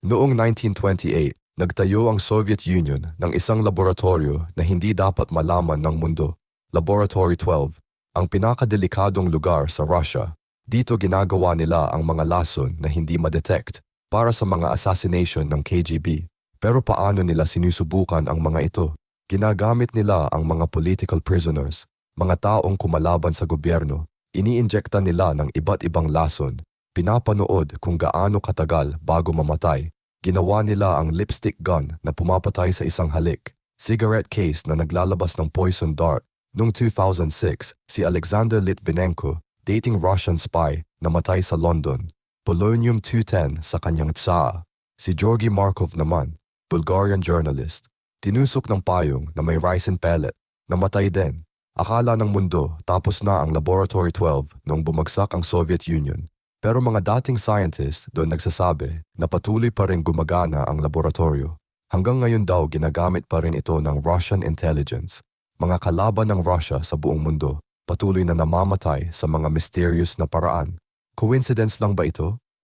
Noong 1928, nagtayo ang Soviet Union ng isang laboratorio na hindi dapat malaman ng mundo, Laboratory 12, ang pinakadelikadong lugar sa Russia. Dito ginagawa nila ang mga lason na hindi ma-detect para sa mga assassination ng KGB. Pero paano nila sinusubukan ang mga ito? Ginagamit nila ang mga political prisoners, mga taong kumalaban sa gobyerno. Iniinjekta nila ng iba't ibang lason. Pinapanood kung gaano katagal bago mamatay. Ginawa nila ang lipstick gun na pumapatay sa isang halik. Cigarette case na naglalabas ng poison dart. Noong 2006, si Alexander Litvinenko, dating Russian spy, namatay sa London. Polonium-210 sa kanyang tsaa. Si Georgy Markov naman, Bulgarian journalist, tinusok ng payong na may ricin pellet. Namatay din. Akala ng mundo tapos na ang Laboratory 12 noong bumagsak ang Soviet Union. Pero mga dating scientists doon nagsasabi na patuloy pa rin gumagana ang laboratorio. Hanggang ngayon daw ginagamit pa rin ito ng Russian intelligence. Mga kalaban ng Russia sa buong mundo patuloy na namamatay sa mga mysterious na paraan. Coincidence lang ba ito?